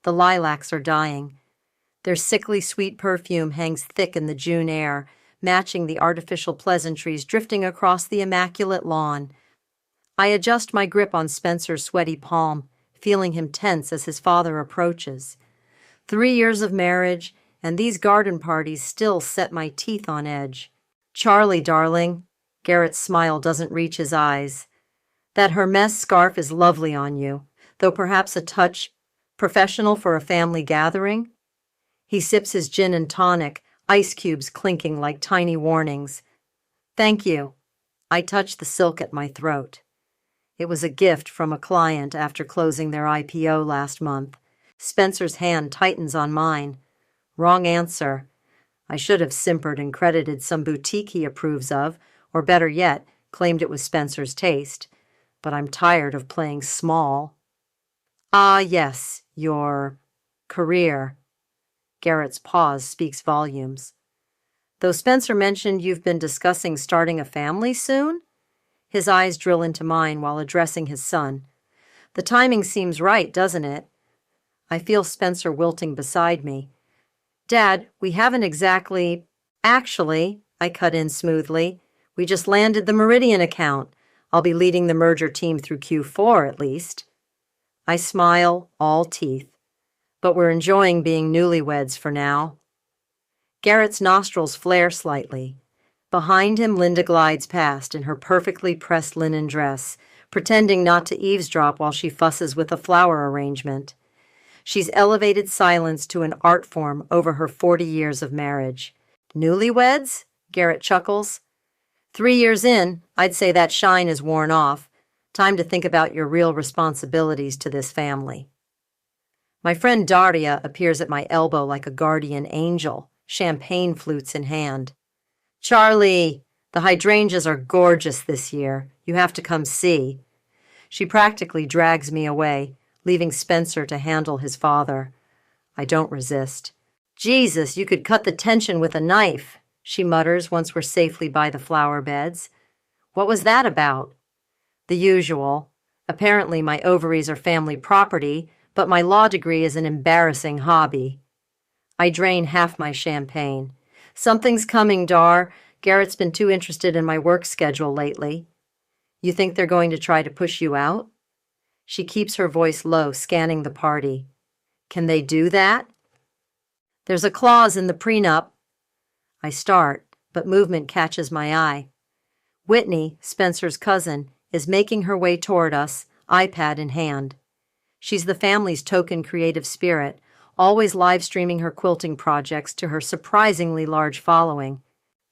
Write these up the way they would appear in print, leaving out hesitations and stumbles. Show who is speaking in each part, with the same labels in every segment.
Speaker 1: The lilacs are dying. Their sickly sweet perfume hangs thick in the June air, matching the artificial pleasantries drifting across the immaculate lawn. I adjust my grip on Spencer's sweaty palm, feeling him tense as his father approaches. 3 years of marriage, and these garden parties still set my teeth on edge. Charlie, darling, Garrett's smile doesn't reach his eyes. That Hermes scarf is lovely on you, though perhaps a touch professional for a family gathering. He sips his gin and tonic, ice cubes clinking like tiny warnings. Thank you. I touch the silk at my throat. It was a gift from a client after closing their IPO last month. Spencer's hand tightens on mine. Wrong answer. I should have simpered and credited some boutique he approves of, or better yet, claimed it was Spencer's taste. But I'm tired of playing small. Ah, yes, your career. Garrett's pause speaks volumes. Though Spencer mentioned you've been discussing starting a family soon? His eyes drill into mine while addressing his son. The timing seems right, doesn't it? I feel Spencer wilting beside me. Dad, we haven't exactly... Actually, I cut in smoothly, we just landed the Meridian account. I'll be leading the merger team through Q4 at least. I smile, all teeth. But we're enjoying being newlyweds for now. Garrett's nostrils flare slightly. Behind him, Linda glides past in her perfectly pressed linen dress, pretending not to eavesdrop while she fusses with a flower arrangement. She's elevated silence to an art form over her 40 years of marriage. Newlyweds? Garrett chuckles. 3 years in, I'd say that shine is worn off. Time to think about your real responsibilities to this family. My friend Daria appears at my elbow like a guardian angel, champagne flutes in hand. Charlie, the hydrangeas are gorgeous this year. You have to come see. She practically drags me away, leaving Spencer to handle his father. I don't resist. Jesus, you could cut the tension with a knife, she mutters once we're safely by the flower beds. What was that about? The usual. Apparently my ovaries are family property, but my law degree is an embarrassing hobby. I drain half my champagne. Something's coming, Dar. Garrett's been too interested in my work schedule lately. You think they're going to try to push you out? She keeps her voice low, scanning the party. Can they do that? There's a clause in the prenup. I start, but movement catches my eye. Whitney, Spencer's cousin, is making her way toward us, iPad in hand. She's the family's token creative spirit, always live streaming her quilting projects to her surprisingly large following.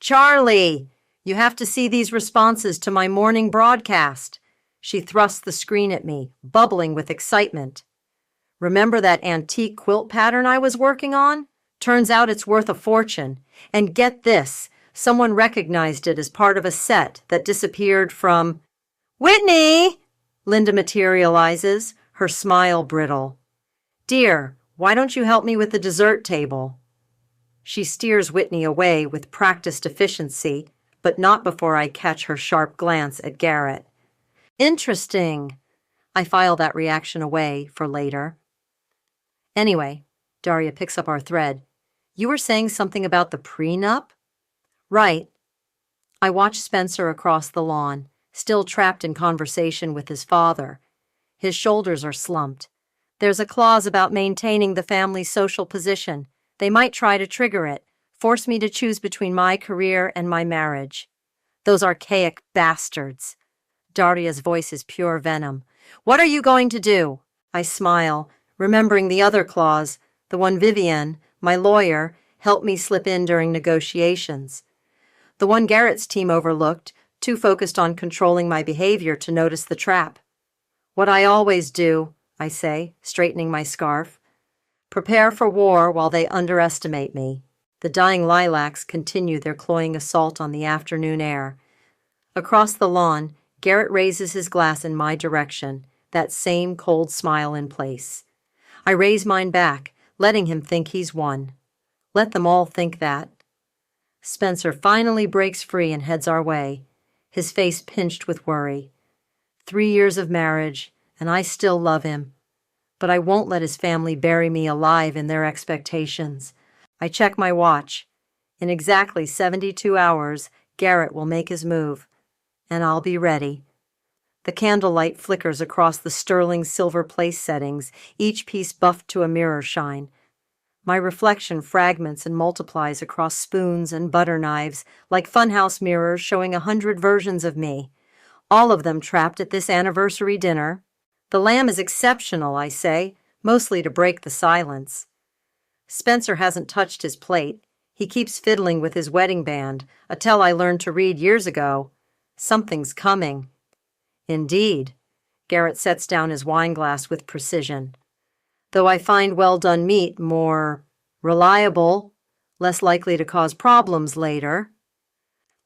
Speaker 1: Charlie, you have to see these responses to my morning broadcast. She thrusts the screen at me, bubbling with excitement. Remember that antique quilt pattern I was working on? Turns out it's worth a fortune. And get this, someone recognized it as part of a set that disappeared from... Whitney! Linda materializes, her smile brittle. Dear, why don't you help me with the dessert table? She steers Whitney away with practiced efficiency, but not before I catch her sharp glance at Garrett. Interesting. I file that reaction away for later. Anyway, Daria picks up our thread. You were saying something about the prenup? Right. I watch Spencer across the lawn, still trapped in conversation with his father. His shoulders are slumped. There's a clause about maintaining the family's social position. They might try to trigger it, force me to choose between my career and my marriage. Those archaic bastards. Daria's voice is pure venom. What are you going to do? I smile, remembering the other clause, the one Vivienne, my lawyer, helped me slip in during negotiations. The one Garrett's team overlooked, too focused on controlling my behavior to notice the trap. What I always do, I say, straightening my scarf. Prepare for war while they underestimate me. The dying lilacs continue their cloying assault on the afternoon air. Across the lawn, Garrett raises his glass in my direction, that same cold smile in place. I raise mine back, letting him think he's won. Let them all think that. Spencer finally breaks free and heads our way, his face pinched with worry. 3 years of marriage, and I still love him. but I won't let his family bury me alive in their expectations. I check my watch. In exactly 72 hours, Garrett will make his move, and I'll be ready. The candlelight flickers across the sterling silver place settings, each piece buffed to a mirror shine. My reflection fragments and multiplies across spoons and butter knives, like funhouse mirrors showing 100 versions of me, all of them trapped at this anniversary dinner. The lamb is exceptional, I say, mostly to break the silence. Spencer hasn't touched his plate. He keeps fiddling with his wedding band, a tell I learned to read years ago. Something's coming. Indeed. Garrett sets down his wineglass with precision. Though I find well-done meat more reliable, less likely to cause problems later.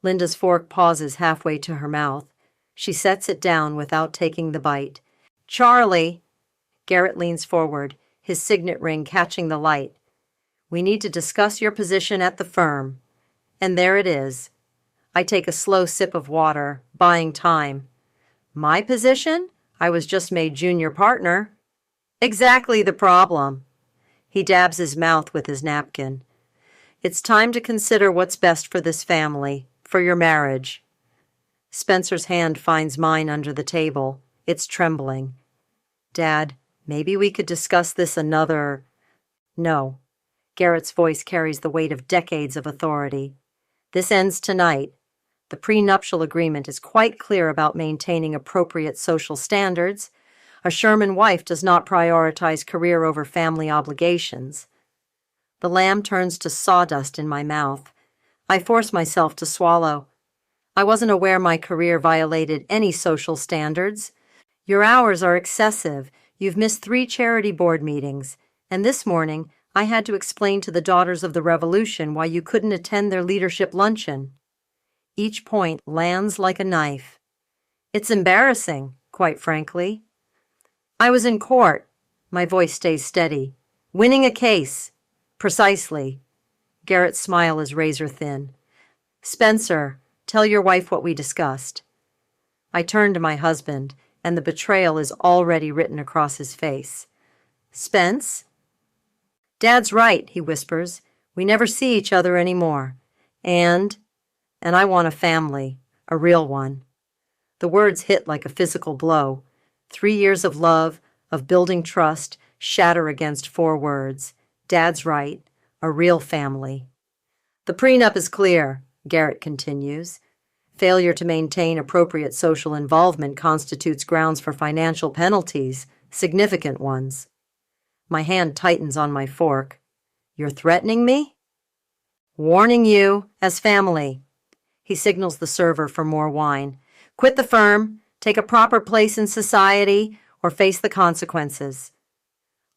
Speaker 1: Linda's fork pauses halfway to her mouth. She sets it down without taking the bite. Charlie, Garrett leans forward, his signet ring catching the light. We need to discuss your position at the firm. And there it is. I take a slow sip of water, buying time. My position? I was just made junior partner. Exactly the problem. He dabs his mouth with his napkin. It's time to consider what's best for this family, for your marriage. Spencer's hand finds mine under the table. It's trembling. Dad, maybe we could discuss this another... No. Garrett's voice carries the weight of decades of authority. This ends tonight. The prenuptial agreement is quite clear about maintaining appropriate social standards. A Sherman wife does not prioritize career over family obligations. The lamb turns to sawdust in my mouth. I force myself to swallow. I wasn't aware my career violated any social standards. Your hours are excessive. You've missed 3 charity board meetings. And this morning, I had to explain to the Daughters of the Revolution why you couldn't attend their leadership luncheon. Each point lands like a knife. It's embarrassing, quite frankly. I was in court. My voice stays steady. Winning a case. Precisely. Garrett's smile is razor thin. Spencer, tell your wife what we discussed. I turn to my husband, and the betrayal is already written across his face. Spence? Dad's right, he whispers. We never see each other anymore. And I want a family, a real one. The words hit like a physical blow. 3 years of love, of building trust, shatter against 4 words. Dad's right, a real family. The prenup is clear, Garrett continues. Failure to maintain appropriate social involvement constitutes grounds for financial penalties, significant ones. My hand tightens on my fork. You're threatening me? Warning you, as family. He signals the server for more wine. Quit the firm, take a proper place in society, or face the consequences.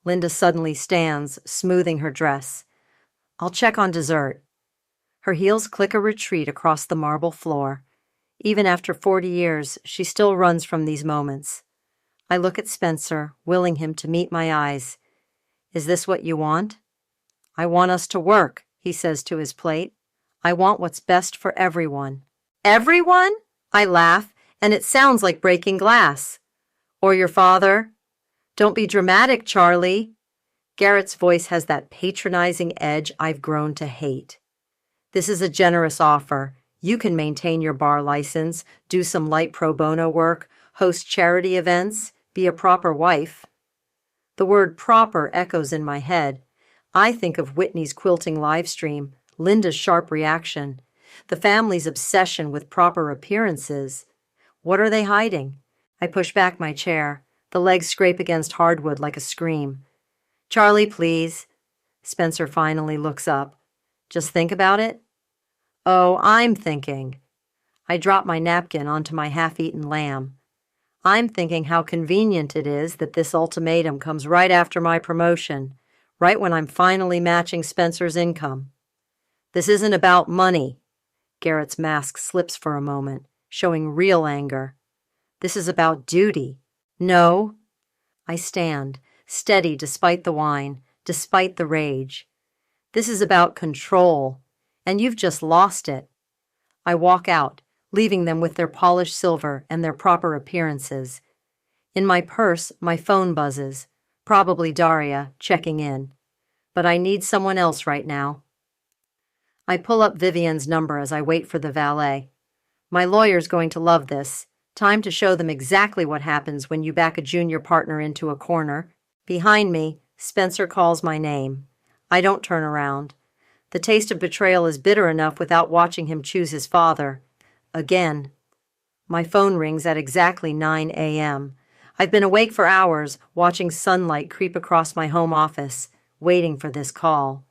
Speaker 1: Linda suddenly stands, smoothing her dress. I'll check on dessert. Her heels click a retreat across the marble floor. Even after 40 years, she still runs from these moments. I look at Spencer, willing him to meet my eyes. Is this what you want? I want us to work, he says to his plate. I want what's best for everyone. Everyone? I laugh, and it sounds like breaking glass. Or your father? Don't be dramatic, Charlie. Garrett's voice has that patronizing edge I've grown to hate. This is a generous offer. You can maintain your bar license, do some light pro bono work, host charity events, be a proper wife. The word proper echoes in my head. I think of Whitney's quilting livestream, Linda's sharp reaction, the family's obsession with proper appearances. What are they hiding? I push back my chair. The legs scrape against hardwood like a scream. Charlie, please. Spencer finally looks up. Just think about it? Oh, I'm thinking. I drop my napkin onto my half-eaten lamb. I'm thinking how convenient it is that this ultimatum comes right after my promotion, right when I'm finally matching Spencer's income. This isn't about money. Garrett's mask slips for a moment, showing real anger. This is about duty. No. I stand, steady despite the wine, despite the rage. This is about control, and you've just lost it. I walk out, leaving them with their polished silver and their proper appearances. In my purse, my phone buzzes. Probably Daria, checking in. But I need someone else right now. I pull up Vivian's number as I wait for the valet. My lawyer's going to love this. Time to show them exactly what happens when you back a junior partner into a corner. Behind me, Spencer calls my name. I don't turn around. The taste of betrayal is bitter enough without watching him choose his father. Again. My phone rings at exactly 9 a.m. I've been awake for hours, watching sunlight creep across my home office, waiting for this call.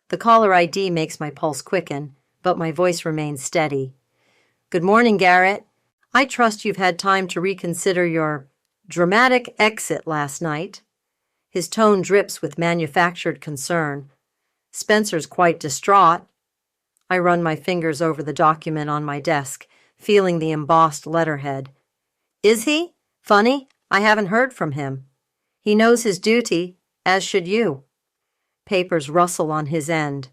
Speaker 1: The caller ID makes my pulse quicken, but my voice remains steady. Good morning, Garrett. I trust you've had time to reconsider your dramatic exit last night. His tone drips with manufactured concern. Spencer's quite distraught. I run my fingers over the document on my desk, feeling the embossed letterhead. Is he? Funny, I haven't heard from him. He knows his duty, as should you. Papers rustle on his end.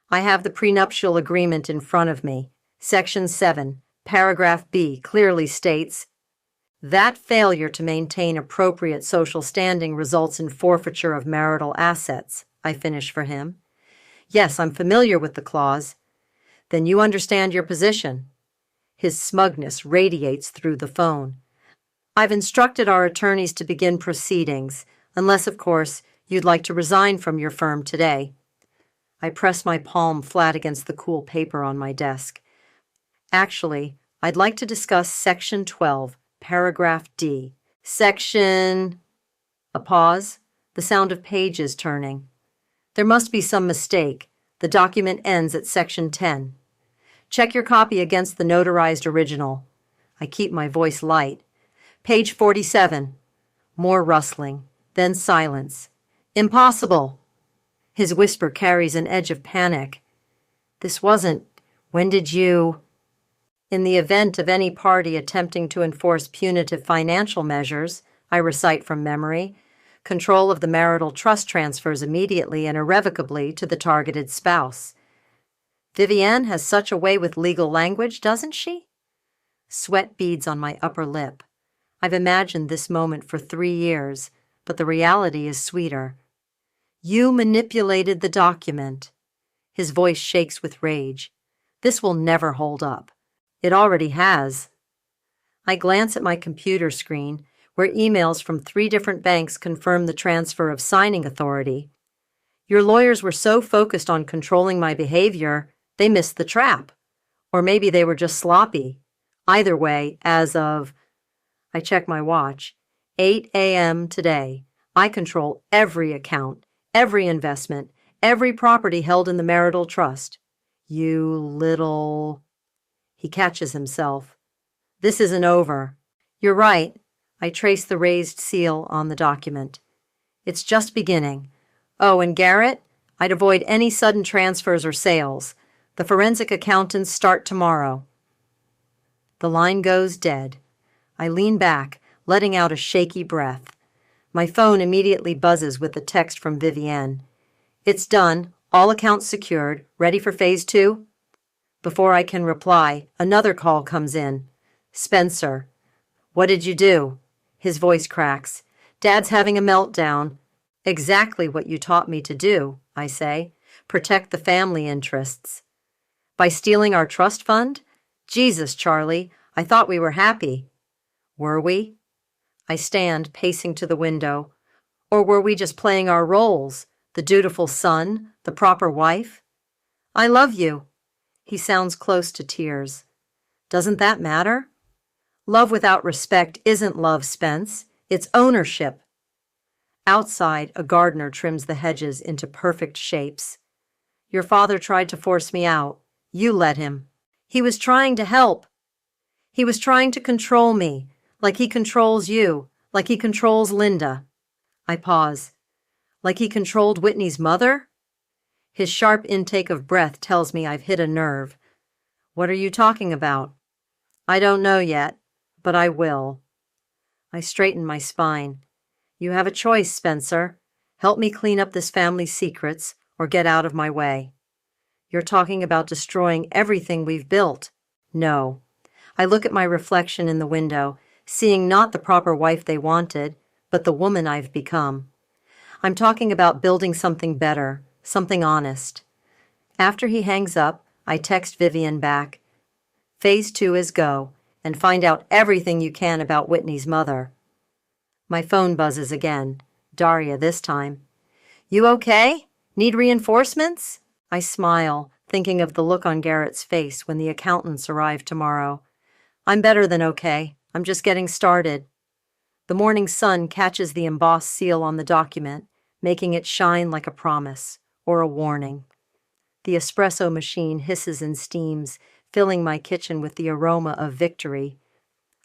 Speaker 1: I have the prenuptial agreement in front of me. Section 7, paragraph B clearly states, that failure to maintain appropriate social standing results in forfeiture of marital assets. I finish for him. Yes, I'm familiar with the clause. Then you understand your position. His smugness radiates through the phone. I've instructed our attorneys to begin proceedings, unless, of course, you'd like to resign from your firm today. I press my palm flat against the cool paper on my desk. Actually, I'd like to discuss Section 12, paragraph D. Section... A pause, the sound of pages turning. There must be some mistake. The document ends at Section 10. Check your copy against the notarized original. I keep my voice light. Page 47. More rustling, then silence. Impossible. His whisper carries an edge of panic. This wasn't... When did you... In the event of any party attempting to enforce punitive financial measures, I recite from memory, control of the marital trust transfers immediately and irrevocably to the targeted spouse. Vivienne has such a way with legal language, doesn't she? Sweat beads on my upper lip. I've imagined this moment for 3 years, but the reality is sweeter. You manipulated the document. His voice shakes with rage. This will never hold up. It already has. I glance at my computer screen, where emails from 3 different banks confirm the transfer of signing authority. Your lawyers were so focused on controlling my behavior, they missed the trap. Or maybe they were just sloppy. Either way, as of... I check my watch. 8 a.m. today. I control every account, every investment, every property held in the marital trust. You little... He catches himself. This isn't over. You're right. I trace the raised seal on the document. It's just beginning. Oh, and Garrett, I'd avoid any sudden transfers or sales. The forensic accountants start tomorrow. The line goes dead. I lean back, letting out a shaky breath. My phone immediately buzzes with a text from Vivienne. It's done. All accounts secured. Ready for phase 2? Before I can reply, another call comes in. Spencer. What did you do? His voice cracks. Dad's having a meltdown. Exactly what you taught me to do, I say. Protect the family interests. By stealing our trust fund? Jesus, Charlie, I thought we were happy. Were we? I stand, pacing to the window. Or were we just playing our roles? The dutiful son, the proper wife? I love you. He sounds close to tears. Doesn't that matter? Love without respect isn't love, Spence. It's ownership. Outside, a gardener trims the hedges into perfect shapes. Your father tried to force me out. You let him. He was trying to help. He was trying to control me, like he controls you, like he controls Linda. I pause. Like he controlled Whitney's mother? His sharp intake of breath tells me I've hit a nerve. What are you talking about? I don't know yet, but I will. I straighten my spine. You have a choice, Spencer. Help me clean up this family's secrets, or get out of my way. You're talking about destroying everything we've built. No. I look at my reflection in the window, seeing not the proper wife they wanted, but the woman I've become. I'm talking about building something better, something honest. After he hangs up, I text Vivian back. Phase 2 is go, and find out everything you can about Whitney's mother. My phone buzzes again. Daria this time. You okay? Need reinforcements? I smile, thinking of the look on Garrett's face when the accountants arrive tomorrow. I'm better than okay. I'm just getting started. The morning sun catches the embossed seal on the document, making it shine like a promise or a warning. The espresso machine hisses and steams, filling my kitchen with the aroma of victory.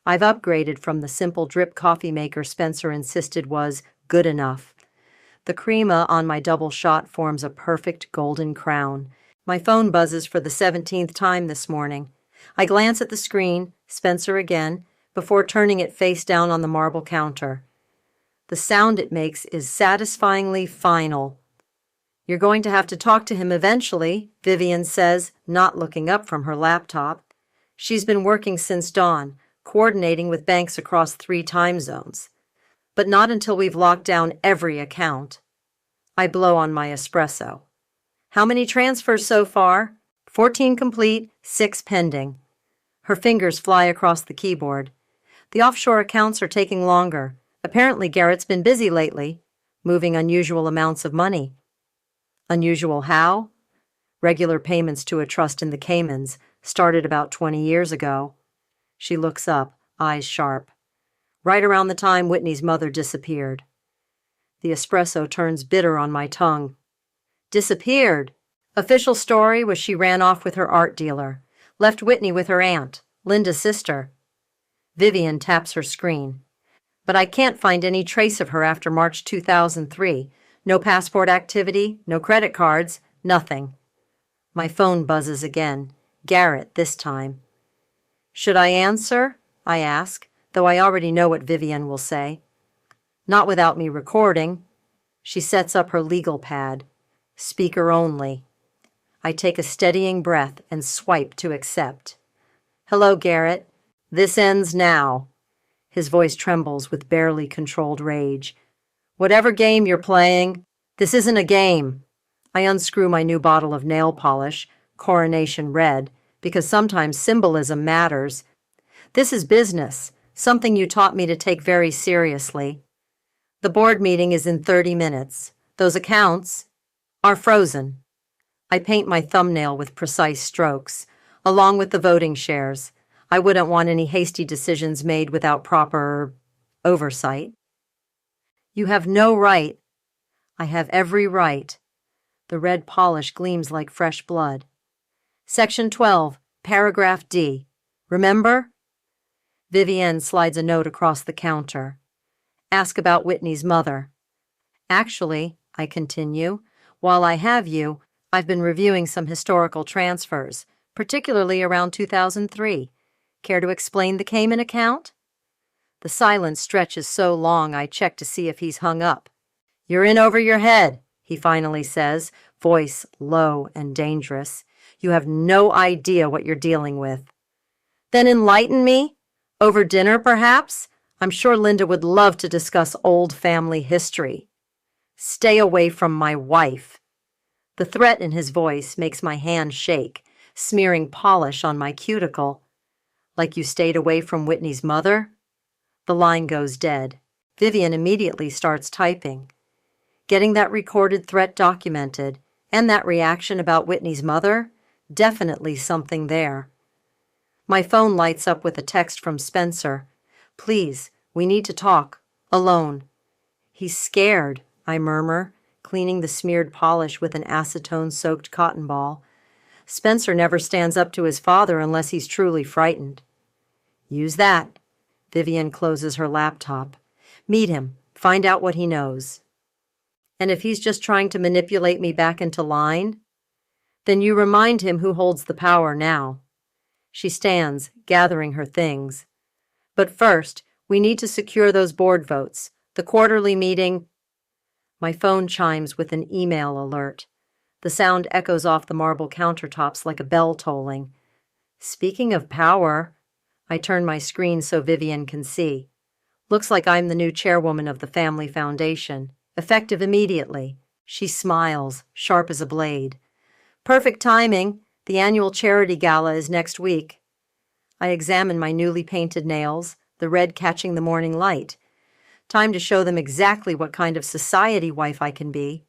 Speaker 1: I've upgraded from the simple drip coffee maker Spencer insisted was good enough. The crema on my double shot forms a perfect golden crown. My phone buzzes for the 17th time this morning. I glance at the screen, Spencer again, before turning it face down on the marble counter. The sound it makes is satisfyingly final. You're going to have to talk to him eventually, Vivian says, not looking up from her laptop. She's been working since dawn, coordinating with banks across 3 time zones. But not until we've locked down every account. I blow on my espresso. How many transfers so far? 14 complete, 6 pending. Her fingers fly across the keyboard. The offshore accounts are taking longer. Apparently Garrett's been busy lately, moving unusual amounts of money. Unusual how? Regular payments to a trust in the Caymans started about 20 years ago. She looks up, eyes sharp. Right around the time Whitney's mother disappeared. The espresso turns bitter on my tongue. Disappeared? Official story was she ran off with her art dealer, left Whitney with her aunt, Linda's sister. Vivian taps her screen. But I can't find any trace of her after March 2003. No passport activity, no credit cards, nothing. My phone buzzes again. Garrett this time. Should I answer? I ask, though I already know what Vivian will say. Not without me recording. She sets up her legal pad. Speaker only. I take a steadying breath and swipe to accept. Hello, Garrett. This ends now. His voice trembles with barely controlled rage. Whatever game you're playing, this isn't a game. I unscrew my new bottle of nail polish, Coronation Red, because sometimes symbolism matters. This is business, something you taught me to take very seriously. The board meeting is in 30 minutes. Those accounts are frozen. I paint my thumbnail with precise strokes, along with the voting shares. I wouldn't want any hasty decisions made without proper oversight. You have no right. I have every right. The red polish gleams like fresh blood. Section 12, paragraph D. Remember? Vivienne slides a note across the counter. Ask about Whitney's mother. Actually, I continue, while I have you, I've been reviewing some historical transfers, particularly around 2003. Care to explain the Cayman account? The silence stretches so long I check to see if he's hung up. You're in over your head, he finally says, voice low and dangerous. You have no idea what you're dealing with. Then enlighten me? Over dinner, perhaps? I'm sure Linda would love to discuss old family history. Stay away from my wife. The threat in his voice makes my hand shake, smearing polish on my cuticle. Like you stayed away from Whitney's mother? The line goes dead. Vivian immediately starts typing. Getting that recorded threat documented, and that reaction about Whitney's mother, definitely something there. My phone lights up with a text from Spencer. Please, we need to talk. Alone. He's scared, I murmur, cleaning the smeared polish with an acetone-soaked cotton ball. Spencer never stands up to his father unless he's truly frightened. Use that. Vivian closes her laptop. Meet him. Find out what he knows. And if he's just trying to manipulate me back into line, then you remind him who holds the power now. She stands, gathering her things. But first, we need to secure those board votes. The quarterly meeting. My phone chimes with an email alert. The sound echoes off the marble countertops like a bell tolling. Speaking of power, I turn my screen so Vivian can see. Looks like I'm the new chairwoman of the family foundation. Effective immediately. She smiles, sharp as a blade. Perfect timing. The annual charity gala is next week. I examine my newly painted nails, the red catching the morning light. Time to show them exactly what kind of society wife I can be.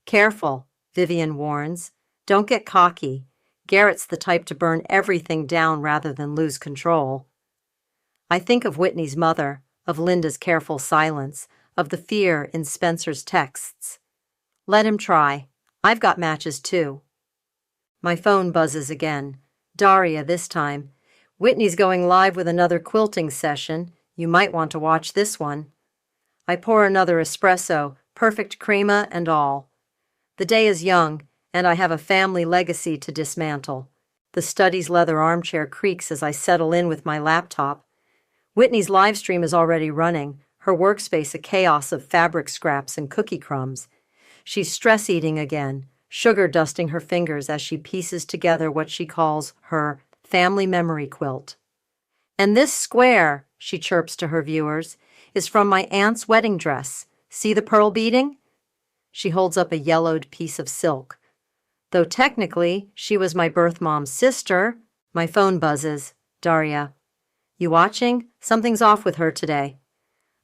Speaker 1: Careful, Vivian warns. Don't get cocky. Garrett's the type to burn everything down rather than lose control. I think of Whitney's mother, of Linda's careful silence, of the fear in Spencer's texts. Let him try. I've got matches too. My phone buzzes again. Daria this time. Whitney's going live with another quilting session. You might want to watch this one. I pour another espresso, perfect crema and all. The day is young, and I have a family legacy to dismantle. The study's leather armchair creaks as I settle in with my laptop. Whitney's live stream is already running, her workspace a chaos of fabric scraps and cookie crumbs. She's stress-eating again, sugar dusting her fingers as she pieces together what she calls her family memory quilt. And this square, she chirps to her viewers, is from my aunt's wedding dress. See the pearl beading? She holds up a yellowed piece of silk. Though technically, she was my birth mom's sister. My phone buzzes. Daria. You watching? Something's off with her today.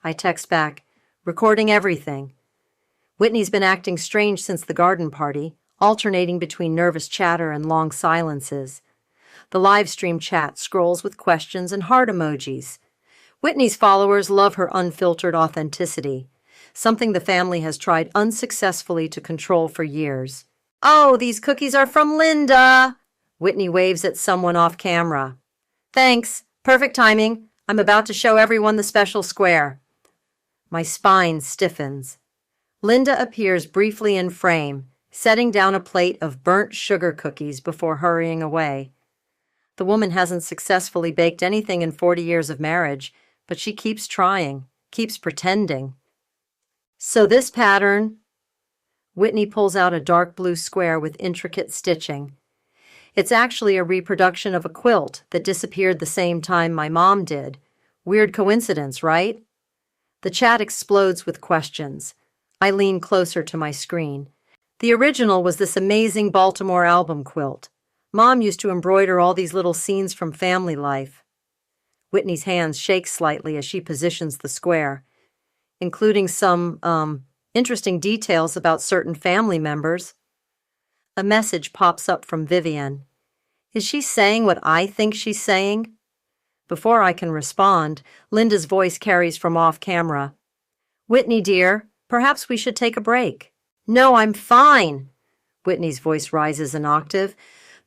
Speaker 1: I text back. Recording everything. Whitney's been acting strange since the garden party, alternating between nervous chatter and long silences. The live stream chat scrolls with questions and heart emojis. Whitney's followers love her unfiltered authenticity, something the family has tried unsuccessfully to control for years. Oh, these cookies are from Linda! Whitney waves at someone off camera. Thanks. Perfect timing. I'm about to show everyone the special square. My spine stiffens. Linda appears briefly in frame, setting down a plate of burnt sugar cookies before hurrying away. The woman hasn't successfully baked anything in 40 years of marriage, but she keeps trying, keeps pretending. So this pattern... Whitney pulls out a dark blue square with intricate stitching. It's actually a reproduction of a quilt that disappeared the same time my mom did. Weird coincidence, right? The chat explodes with questions. I lean closer to my screen. The original was this amazing Baltimore album quilt. Mom used to embroider all these little scenes from family life. Whitney's hands shake slightly as she positions the square, including some, interesting details about certain family members. A message pops up from Vivian. Is she saying what I think she's saying? Before I can respond, Linda's voice carries from off camera. Whitney, dear, perhaps we should take a break. No, I'm fine. Whitney's voice rises an octave.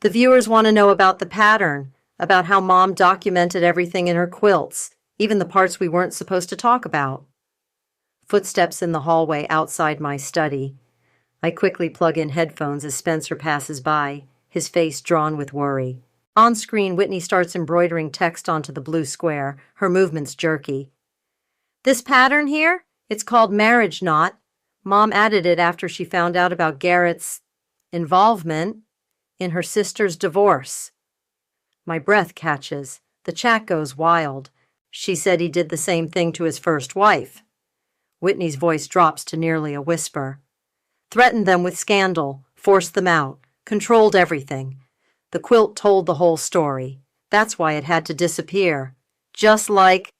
Speaker 1: The viewers want to know about the pattern, about how Mom documented everything in her quilts, even the parts we weren't supposed to talk about. Footsteps in the hallway outside my study. I quickly plug in headphones as Spencer passes by, his face drawn with worry. On screen, Whitney starts embroidering text onto the blue square, her movements jerky. This pattern here? It's called Marriage Knot. Mom added it after she found out about Garrett's involvement in her sister's divorce. My breath catches. The chat goes wild. She said he did the same thing to his first wife. Whitney's voice drops to nearly a whisper. Threatened them with scandal, forced them out, controlled everything. The quilt told the whole story. That's why it had to disappear. Just like...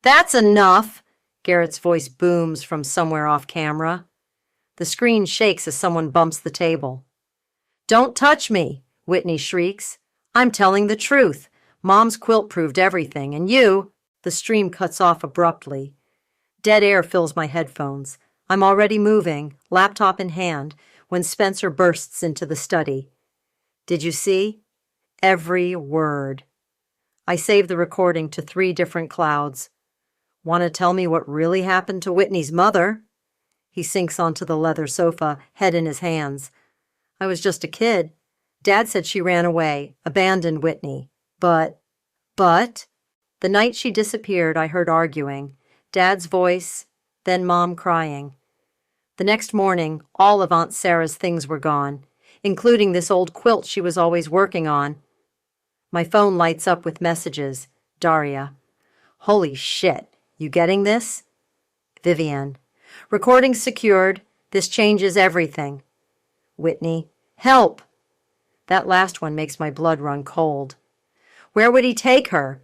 Speaker 1: That's enough! Garrett's voice booms from somewhere off camera. The screen shakes as someone bumps the table. Don't touch me, Whitney shrieks. I'm telling the truth. Mom's quilt proved everything, and you... The stream cuts off abruptly. Dead air fills my headphones. I'm already moving, laptop in hand, when Spencer bursts into the study. Did you see? Every word. I save the recording to 3 different clouds. Want to tell me what really happened to Whitney's mother? He sinks onto the leather sofa, head in his hands. I was just a kid. Dad said she ran away, abandoned Whitney. But... The night she disappeared, I heard arguing. Dad's voice, then Mom crying. The next morning, all of Aunt Sarah's things were gone, including this old quilt she was always working on. My phone lights up with messages. Daria. Holy shit. You getting this? Vivian. Recording secured. This changes everything. Whitney. Help! That last one makes my blood run cold. Where would he take her?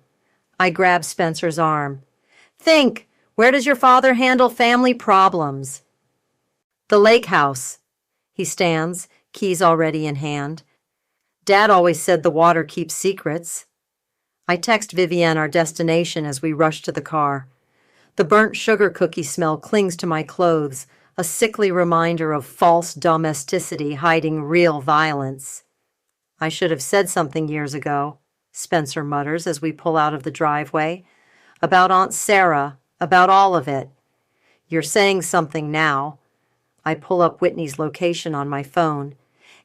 Speaker 1: I grab Spencer's arm. Think! Where does your father handle family problems? The lake house. He stands, keys already in hand. Dad always said the water keeps secrets. I text Vivienne our destination as we rush to the car. The burnt sugar cookie smell clings to my clothes, a sickly reminder of false domesticity hiding real violence. I should have said something years ago, Spencer mutters as we pull out of the driveway. About Aunt Sarah, about all of it. You're saying something now. I pull up Whitney's location on my phone,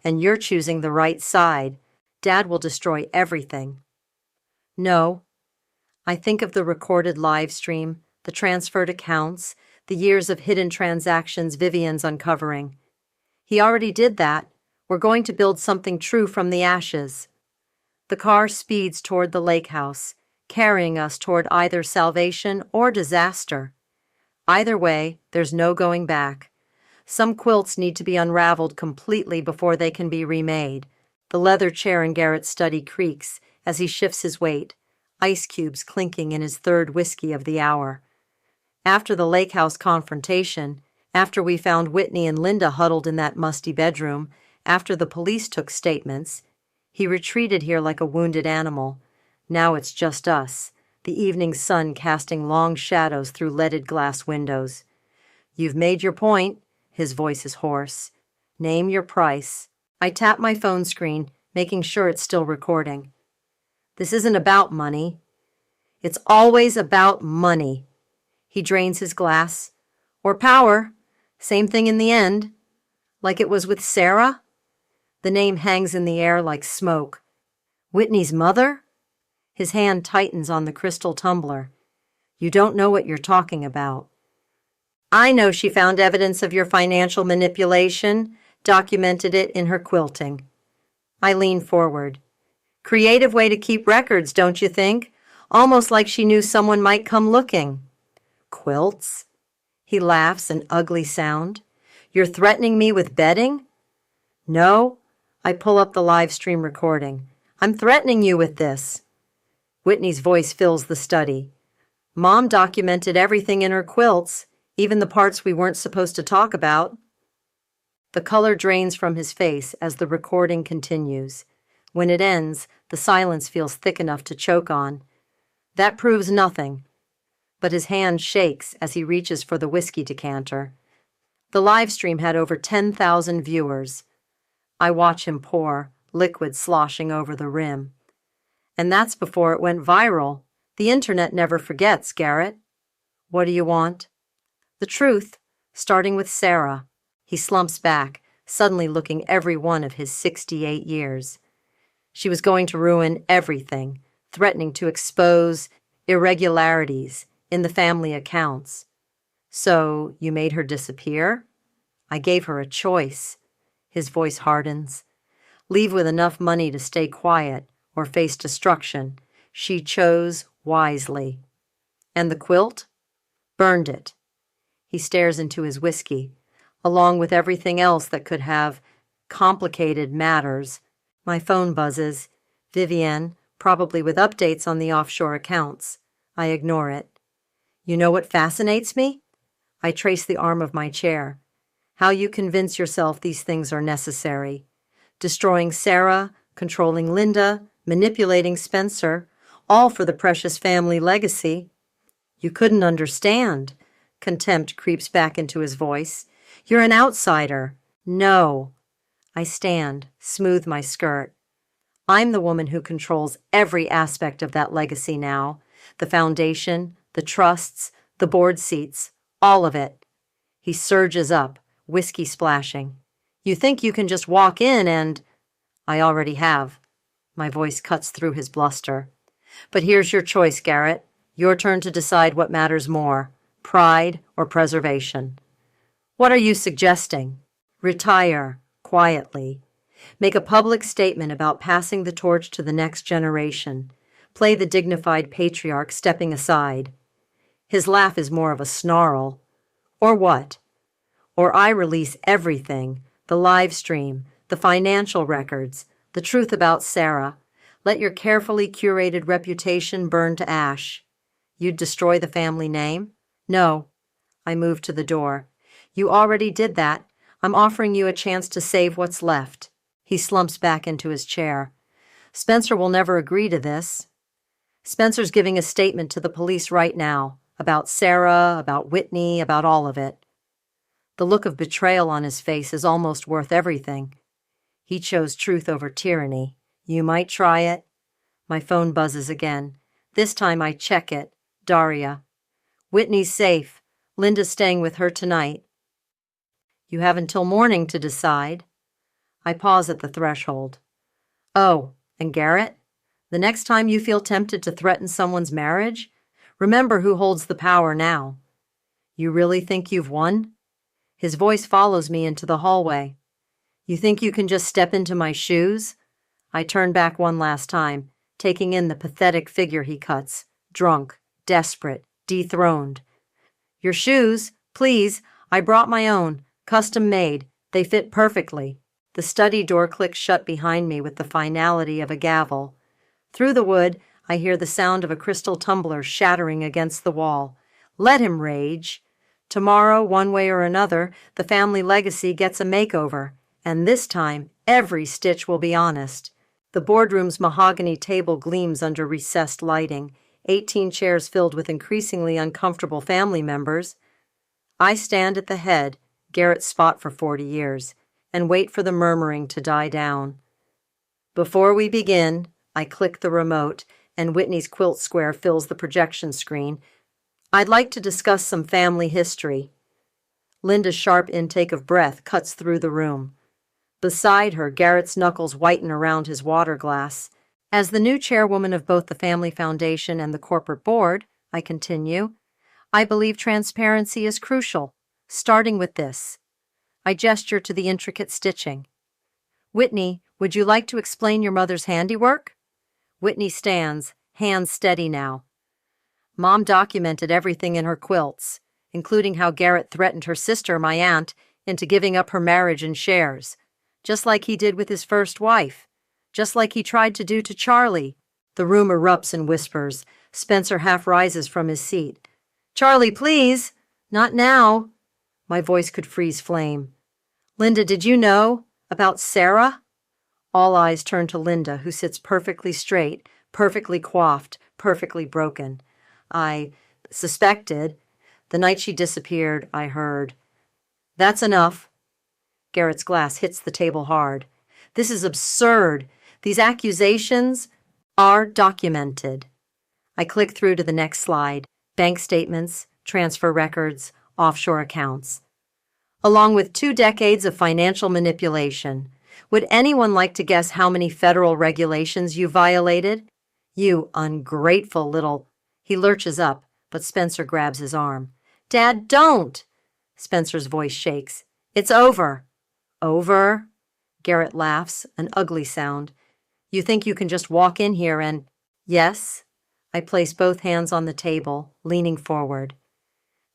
Speaker 1: and you're choosing the right side. Dad will destroy everything. No. I think of the recorded live stream, the transferred accounts, the years of hidden transactions Vivian's uncovering. He already did that. We're going to build something true from the ashes. The car speeds toward the lake house, carrying us toward either salvation or disaster. Either way, there's no going back. Some quilts need to be unraveled completely before they can be remade. The leather chair in Garrett's study creaks as he shifts his weight, ice cubes clinking in his third whiskey of the hour. After the lake house confrontation, after we found Whitney and Linda huddled in that musty bedroom, after the police took statements, he retreated here like a wounded animal. Now it's just us, the evening sun casting long shadows through leaded glass windows. You've made your point. His voice is hoarse. Name your price. I tap my phone screen, making sure it's still recording. This isn't about money. It's always about money. He drains his glass. Or power. Same thing in the end. Like it was with Sarah? The name hangs in the air like smoke. Whitney's mother? His hand tightens on the crystal tumbler. You don't know what you're talking about. I know she found evidence of your financial manipulation, documented it in her quilting. I lean forward. Creative way to keep records, don't you think? Almost like she knew someone might come looking. Quilts? He laughs, an ugly sound. You're threatening me with betting? No. I pull up the live stream recording. I'm threatening you with this. Whitney's voice fills the study. Mom documented everything in her quilts, even the parts we weren't supposed to talk about. The color drains from his face as the recording continues. When it ends, the silence feels thick enough to choke on. That proves nothing. But his hand shakes as he reaches for the whiskey decanter. The live stream had over 10,000 viewers. I watch him pour, liquid sloshing over the rim. And that's before it went viral. The internet never forgets, Garrett. What do you want? The truth, starting with Sarah. He slumps back, suddenly looking every one of his 68 years. She was going to ruin everything, threatening to expose irregularities in the family accounts. So you made her disappear? I gave her a choice. His voice hardens. Leave with enough money to stay quiet or face destruction. She chose wisely. And the quilt? Burned it. He stares into his whiskey, along with everything else that could have complicated matters. My phone buzzes. Vivienne, probably with updates on the offshore accounts. I ignore it. You know what fascinates me? I trace the arm of my chair. How you convince yourself these things are necessary. Destroying Sarah, controlling Linda, manipulating Spencer, all for the precious family legacy. You couldn't understand. Contempt creeps back into his voice. You're an outsider. No. I stand, smooth my skirt. I'm the woman who controls every aspect of that legacy now. The foundation, the trusts, the board seats, all of it. He surges up, whiskey splashing. You think you can just walk in and... I already have. My voice cuts through his bluster. But here's your choice, Garrett. Your turn to decide what matters more, pride or preservation. What are you suggesting? Retire, quietly. Make a public statement about passing the torch to the next generation. Play the dignified patriarch stepping aside. His laugh is more of a snarl. Or what? Or I release everything, the live stream, the financial records, the truth about Sarah. Let your carefully curated reputation burn to ash. You'd destroy the family name? No. I moved to the door. You already did that. I'm offering you a chance to save what's left. He slumps back into his chair. Spencer will never agree to this. Spencer's giving a statement to the police right now, about Sarah, about Whitney, about all of it. The look of betrayal on his face is almost worth everything. He chose truth over tyranny. You might try it. My phone buzzes again. This time I check it. Daria. Whitney's safe. Linda's staying with her tonight. You have until morning to decide. I pause at the threshold. Oh, and Garrett? The next time you feel tempted to threaten someone's marriage, remember who holds the power now. You really think you've won? His voice follows me into the hallway. You think you can just step into my shoes? I turn back one last time, taking in the pathetic figure he cuts, drunk, desperate, dethroned. Your shoes, please. I brought my own, custom made. They fit perfectly. The study door clicks shut behind me with the finality of a gavel. Through the wood, I hear the sound of a crystal tumbler shattering against the wall. Let him rage. Tomorrow, one way or another, the family legacy gets a makeover, and this time, every stitch will be honest. The boardroom's mahogany table gleams under recessed lighting, 18 chairs filled with increasingly uncomfortable family members. I stand at the head, Garrett's spot for 40 years, and wait for the murmuring to die down. Before we begin, I click the remote, and Whitney's quilt square fills the projection screen. I'd like to discuss some family history. Linda's sharp intake of breath cuts through the room. Beside her, Garrett's knuckles whiten around his water glass. As the new chairwoman of both the Family Foundation and the corporate board, I continue, I believe transparency is crucial, starting with this. I gesture to the intricate stitching. Whitney, would you like to explain your mother's handiwork? Whitney stands, hands steady now. Mom documented everything in her quilts, including how Garrett threatened her sister, my aunt, into giving up her marriage and shares, just like he did with his first wife, just like he tried to do to Charlie. The room erupts in whispers. Spencer half rises from his seat. Charlie, please! Not now! My voice could freeze flame. Linda, did you know about Sarah? All eyes turn to Linda, who sits perfectly straight, perfectly coiffed, perfectly broken. I suspected. The night she disappeared, I heard. That's enough. Garrett's glass hits the table hard. This is absurd. These accusations are documented. I click through to the next slide. Bank statements, transfer records, offshore accounts. Along with 2 decades of financial manipulation. Would anyone like to guess how many federal regulations you violated? You ungrateful little... He lurches up, but Spencer grabs his arm. Dad, don't! Spencer's voice shakes. It's over. Over? Garrett laughs, an ugly sound. You think you can just walk in here and... Yes? I place both hands on the table, leaning forward.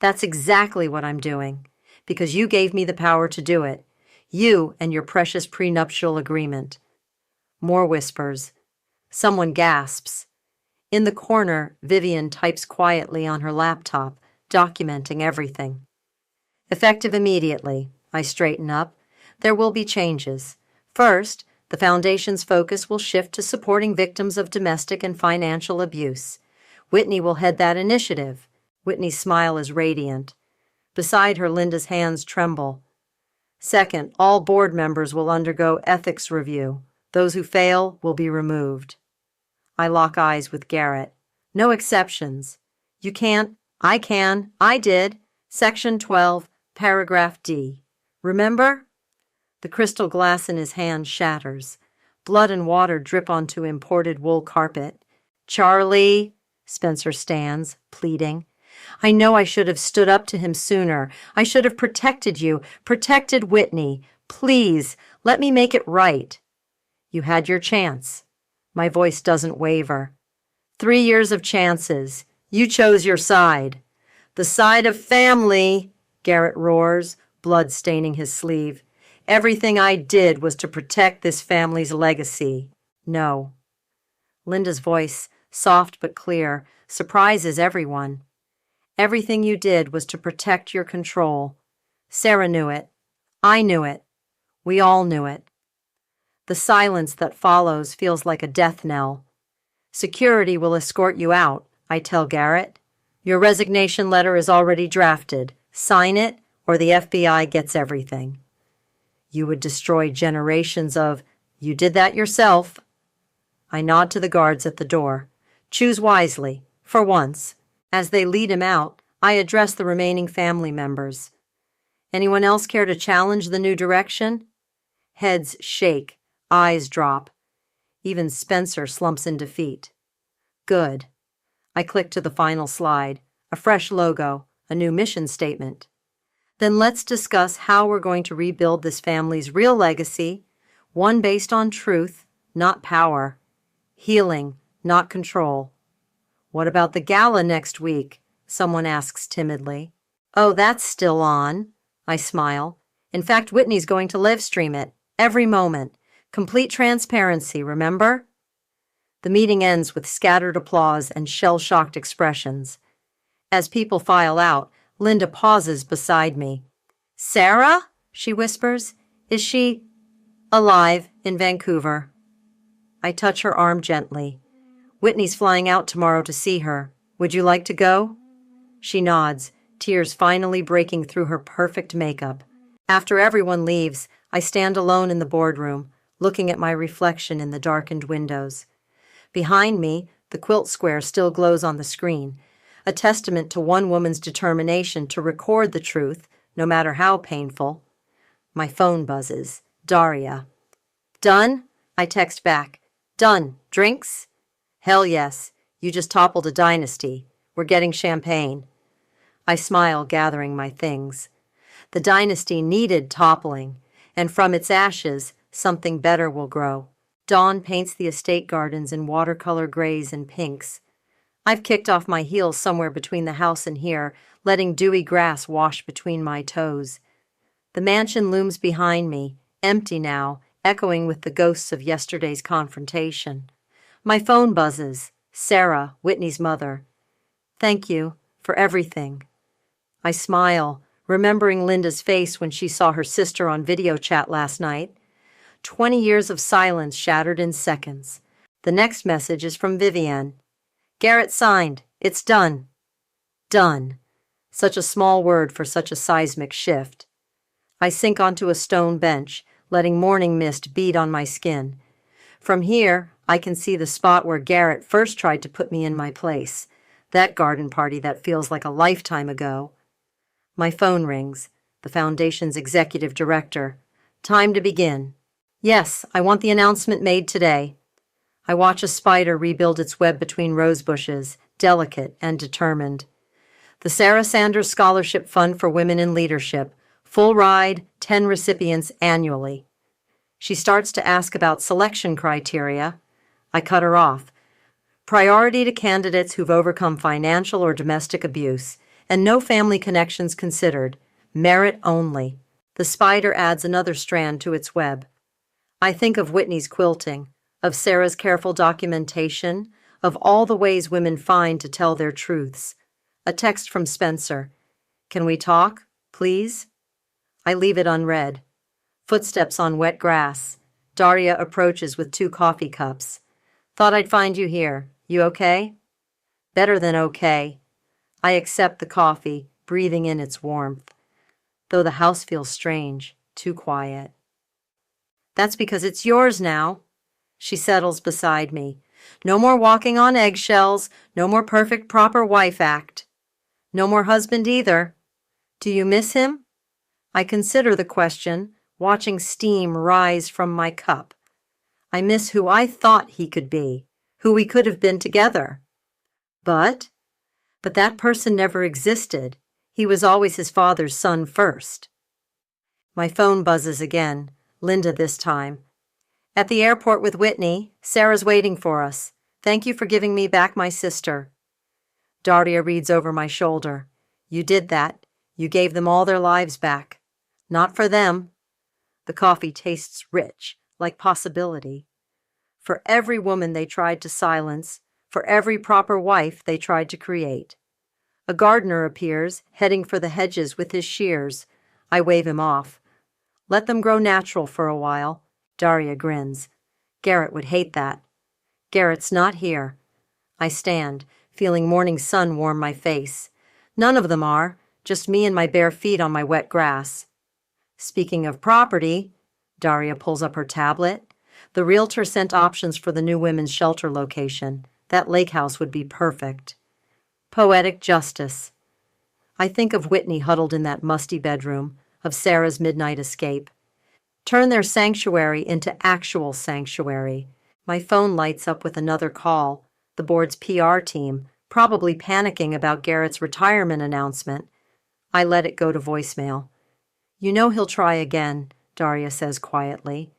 Speaker 1: That's exactly what I'm doing, because you gave me the power to do it. You and your precious prenuptial agreement. More whispers. Someone gasps. In the corner, Vivian types quietly on her laptop, documenting everything. Effective immediately, I straighten up. There will be changes. First, the Foundation's focus will shift to supporting victims of domestic and financial abuse. Whitney will head that initiative. Whitney's smile is radiant. Beside her, Linda's hands tremble. Second, all board members will undergo ethics review. Those who fail will be removed. I lock eyes with Garrett. No exceptions. You can't. I can. I did. Section 12, paragraph D. Remember? The crystal glass in his hand shatters. Blood and water drip onto imported wool carpet. Charlie, Spencer stands, pleading. I know I should have stood up to him sooner. I should have protected you, protected Whitney. Please, let me make it right. You had your chance. My voice doesn't waver. 3 years of chances. You chose your side. The side of family, Garrett roars, blood staining his sleeve. Everything I did was to protect this family's legacy. No. Linda's voice, soft but clear, surprises everyone. Everything you did was to protect your control. Sarah knew it. I knew it. We all knew it. The silence that follows feels like a death knell. Security will escort you out, I tell Garrett. Your resignation letter is already drafted. Sign it, or the FBI gets everything. You would destroy generations of, you did that yourself. I nod to the guards at the door. Choose wisely, for once. As they lead him out, I address the remaining family members. Anyone else care to challenge the new direction? Heads shake, eyes drop. Even Spencer slumps in defeat. Good. I click to the final slide, a fresh logo, a new mission statement. Then let's discuss how we're going to rebuild this family's real legacy, one based on truth, not power, healing, not control. What about the gala next week? Someone asks timidly. Oh, that's still on. I smile. In fact, Whitney's going to live stream it, every moment. Complete transparency, remember? The meeting ends with scattered applause and shell-shocked expressions. As people file out, Linda pauses beside me. Sarah? She whispers. Is she alive in Vancouver? I touch her arm gently. Whitney's flying out tomorrow to see her. Would you like to go? She nods, tears finally breaking through her perfect makeup. After everyone leaves, I stand alone in the boardroom, looking at my reflection in the darkened windows. Behind me, the quilt square still glows on the screen, a testament to one woman's determination to record the truth, no matter how painful. My phone buzzes. Daria. Done? I text back. Done. Drinks? Hell yes. You just toppled a dynasty. We're getting champagne. I smile, gathering my things. The dynasty needed toppling, and from its ashes, something better will grow. Dawn paints the estate gardens in watercolor grays and pinks. I've kicked off my heels somewhere between the house and here, letting dewy grass wash between my toes. The mansion looms behind me, empty now, echoing with the ghosts of yesterday's confrontation. My phone buzzes. Sarah, Whitney's mother. Thank you for everything. I smile, remembering Linda's face when she saw her sister on video chat last night. 20 years of silence shattered in seconds. The next message is from Vivienne. Garrett signed. It's done. Done. Such a small word for such a seismic shift. I sink onto a stone bench, letting morning mist bead on my skin. From here, I can see the spot where Garrett first tried to put me in my place. That garden party that feels like a lifetime ago. My phone rings. The Foundation's executive director. Time to begin. Yes, I want the announcement made today. I watch a spider rebuild its web between rose bushes, delicate and determined. The Sarah Sanders Scholarship Fund for Women in Leadership. Full ride, 10 recipients annually. She starts to ask about selection criteria. I cut her off. Priority to candidates who've overcome financial or domestic abuse, and no family connections considered. Merit only. The spider adds another strand to its web. I think of Whitney's quilting, of Sarah's careful documentation, of all the ways women find to tell their truths. A text from Spencer. Can we talk, please? I leave it unread. Footsteps on wet grass. Daria approaches with 2 coffee cups. Thought I'd find you here. You okay? Better than okay. I accept the coffee, breathing in its warmth. Though the house feels strange, too quiet. That's because it's yours now. She settles beside me. No more walking on eggshells, no more perfect proper wife act. No more husband either. Do you miss him? I consider the question, watching steam rise from my cup. I miss who I thought he could be, who we could have been together. But that person never existed. He was always his father's son first. My phone buzzes again, Linda this time. At the airport with Whitney, Sarah's waiting for us. Thank you for giving me back my sister. Daria reads over my shoulder. You did that. You gave them all their lives back. Not for them. The coffee tastes rich, like possibility. For every woman they tried to silence, for every proper wife they tried to create. A gardener appears, heading for the hedges with his shears. I wave him off. Let them grow natural for a while. Daria grins. Garrett would hate that. Garrett's not here. I stand, feeling morning sun warm my face. None of them are, just me and my bare feet on my wet grass. Speaking of property, Daria pulls up her tablet. The realtor sent options for the new women's shelter location. That lake house would be perfect. Poetic justice. I think of Whitney huddled in that musty bedroom, of Sarah's midnight escape. Turn their sanctuary into actual sanctuary. My phone lights up with another call. The board's PR team, probably panicking about Garrett's retirement announcement. I let it go to voicemail. You know he'll try again, Daria says quietly.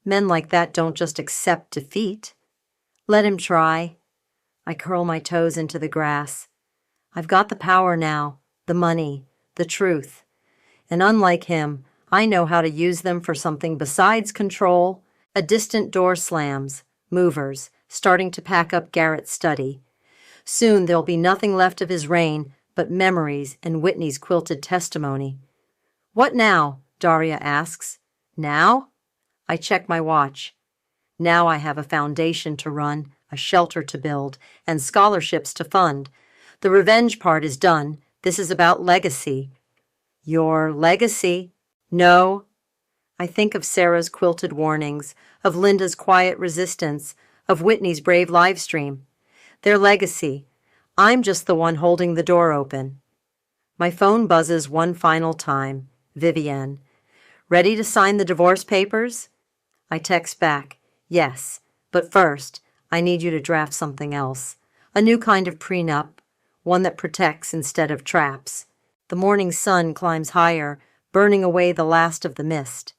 Speaker 1: Men like that don't just accept defeat. Let him try. I curl my toes into the grass. I've got the power now, the money, the truth. And unlike him, I know how to use them for something besides control. A distant door slams, movers, starting to pack up Garrett's study. Soon there'll be nothing left of his reign but memories and Whitney's quilted testimony. What now? Daria asks. Now? I check my watch. Now I have a foundation to run, a shelter to build, and scholarships to fund. The revenge part is done. This is about legacy. Your legacy? No. I think of Sarah's quilted warnings, of Linda's quiet resistance, of Whitney's brave live stream. Their legacy. I'm just the one holding the door open. My phone buzzes one final time. Vivienne. Ready to sign the divorce papers? I text back. Yes, but first, I need you to draft something else. A new kind of prenup, one that protects instead of traps. The morning sun climbs higher, burning away the last of the mist.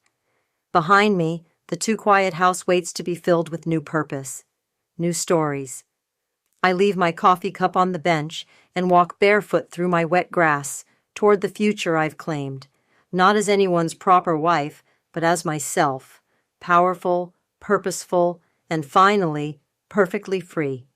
Speaker 1: Behind me, the too quiet house waits to be filled with new purpose, new stories. I leave my coffee cup on the bench and walk barefoot through my wet grass toward the future I've claimed, not as anyone's proper wife, but as myself, powerful, purposeful, and finally, perfectly free.